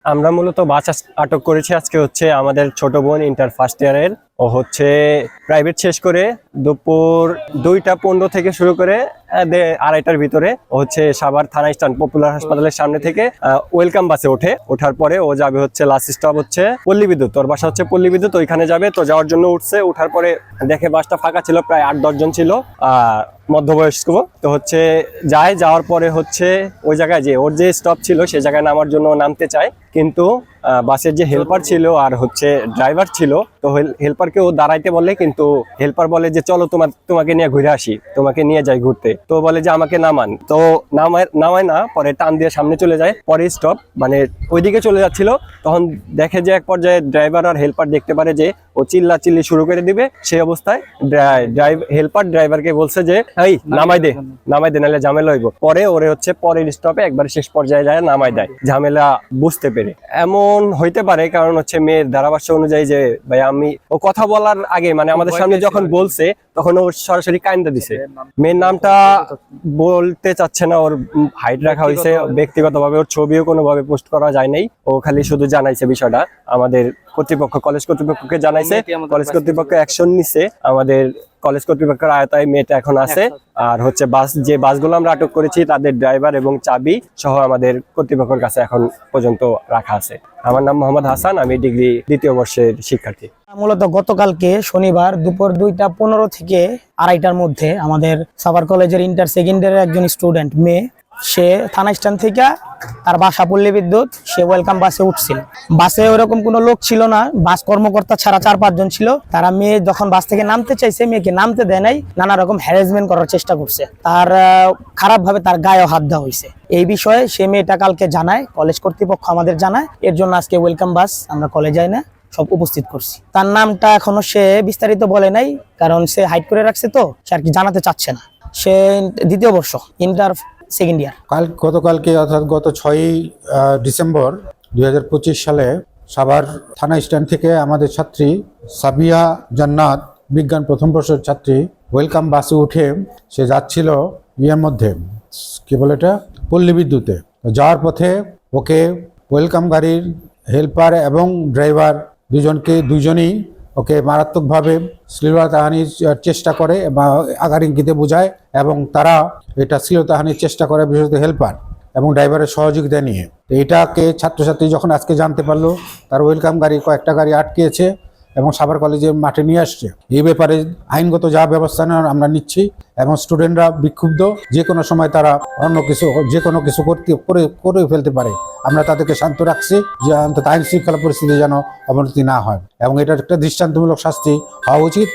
আমরা মূলত বাস আটক করেছি আজকে হচ্ছে আমাদের ছোট বোন ইন্টার ফার্স্ট ইয়ারের। ও হচ্ছে প্রাইভেট শেষ করে দুপুর 2:15 থেকে শুরু করে 2:30টার ভিতরে ও হচ্ছে সাভার থানা স্ট্যান্ড পপুলার হাসপাতালের সামনে থেকে ওয়েলকাম বাসে ওঠার পরে ও যাবে হচ্ছে লাস্ট স্টপ হচ্ছে পল্লী বিদ্যুৎ। ওর বাসা হচ্ছে পল্লী বিদ্যুৎ, ওইখানে যাবে। তো যাওয়ার জন্য উঠছে, উঠার পরে দেখে বাসটা ফাঁকা ছিল, প্রায় 8-10 জন ছিল আর মধ্যবয়স্ক। তো হচ্ছে যাওয়ার পরে হচ্ছে ওই জায়গায় যে ওর যে স্টপ ছিল সেই জায়গায় নামার জন্য নামতে চায়, কিন্তু বাসের যে হেল্পার ছিল আর হচ্ছে ড্রাইভার ছিল, তো হেল্পারকে ও দাঁড়াইতে বলে, কিন্তু হেল্পার বলে যে চলো তোমাকে নিয়ে ঘুরে আসি, তোমাকে নিয়ে যাই ঘুরতে। তো বলে যে আমাকে নামান। তো নামায় না, পরে টান দিয়ে সামনে চলে যায়। পরে স্টপ মানে ওইদিকে চলে যাচ্ছিল, তখন দেখে যে এক পর্যায়ে ড্রাইভার আর হেল্পার দেখতে পারে যে ও চিল্লাচিল্লি শুরু করে দিবে। সেই অবস্থায় হেল্পার ড্রাইভারকে বলছে যে এই নামাই দে নাহলে ঝামেলা হইব। পরে ওরে হচ্ছে পরের স্টপে একবার শেষ পর্যায়ে যায় নামাই দেয়, ঝামেলা বুঝতে পেরে। এমন হইতে পারে কারণ হচ্ছে মেয়ের ধারাভাষ্য অনুযায়ী যে ভাই ও কথা বলার আগে মানে আমাদের সামনে যখন বলছে তখন ও সরাসরি কাইন্দা দিছে। মেয়ের নামটা বলতে চাচ্ছে না, ওর হাইড রাখা হয়েছে ব্যক্তিগতভাবে, ওর ছবিও কোনোভাবে পোস্ট করা যায় নাই। ও খালি শুধু জানাইছে বিষয়টা আমাদের কর্তৃপক্ষ, কলেজ কর্তৃপক্ষকে জানাইছে। কলেজ কর্তৃপক্ষ অ্যাকশন নিছে, আমাদের কলেজ কর্তৃপক্ষের আয়তায় মেয়েটা এখন আছে। আর হচ্ছে যে বাসগুলো আমরা আটক করেছি তাদের ড্রাইভার এবং চাবি সহ আমাদের কর্তৃপক্ষের কাছে এখন পর্যন্ত রাখা আছে। আমার নাম মোহাম্মদ হাসান, আমি ডিগ্রি 2য় বর্ষের শিক্ষার্থী। মূলত গতকালকে শনিবার দুপুর 2:15 থেকে 2:30টার মধ্যে আমাদের সাভার কলেজের ইন্টার সেকেন্ড ইয়ারের একজন স্টুডেন্ট মেয়ে, সে থানা স্ট্যান্ড থেকে তার বাসা পল্লী বিদ্যুৎ, সে ওয়েলকাম বাসে উঠছিল। বাসে ওরকম কোনো লোক ছিল না, বাস কর্মকর্তা ছাড়া 4-5 জন ছিল। তারা মেয়ে যখন বাস থেকে নামতে চাইছে, মেয়েকে নামতে দেয় নাই, নানা রকম হ্যারাসমেন্ট করার চেষ্টা করছে। তার খারাপ ভাবে তার গায়ে হাত দেওয়া হয়েছে। এই বিষয়ে সে মেয়েটা কালকে জানায়, কলেজ কর্তৃপক্ষ আমাদের জানায়। এর জন্য আজকে ওয়েলকাম বাস আমরা কলেজে না সব উপস্থিত করছি। তার নামটা এখনো সে বিস্তারিত বলে নাই, কারণ সে হাইড করে রাখছে, তো সে আর কি জানাতে চাচ্ছে না। সে 2য় বর্ষ ইন্টার সেকেন্ড ইয়ার। গতকালকে অর্থাৎ গত 6ই ডিসেম্বর 2025 সালে সাভার থানা স্ট্যান্ড থেকে আমাদের ছাত্রী সাবিয়া জান্নাত, বিজ্ঞান প্রথম বর্ষের ছাত্রী, ওয়েলকাম বাসে উঠে সে যাচ্ছিল মধ্যে কি বলে এটা পল্লী বিদ্যুতে। যাওয়ার পথে ওকে ওয়েলকাম গাড়ির হেল্পার এবং ড্রাইভার দুজনেই ওকে মারাত্মকভাবে শ্লীলতাহানির চেষ্টা করে বা আঘাত ইঙ্গিতে বোঝায়, এবং তারা এটা শ্লীলতাহানির চেষ্টা করে বিশেষত হেল্পার এবং ড্রাইভারের সহযোগিতা নিয়ে। এটাকে ছাত্রছাত্রী যখন আজকে জানতে পারলো, তার ওয়েলকাম গাড়ি কয়েকটা গাড়ি আটকেছে এবং সাভার কলেজের মাঠে নিয়ে আসছে। এই ব্যাপারে আইনগত যা ব্যবস্থা নেওয়ার আমরা নিচ্ছি, এবং স্টুডেন্টরা বিক্ষুব্ধ, যে কোনো সময় তারা যে কোনো কিছু করে ফেলতে পারে। আমরা তাদেরকে শান্ত রাখছি যে অন্তত আইন শৃঙ্খলা পরিস্থিতি যেন অবনতি না হয়, এবং এটার একটা দৃষ্টান্তমূলক শাস্তি হওয়া উচিত।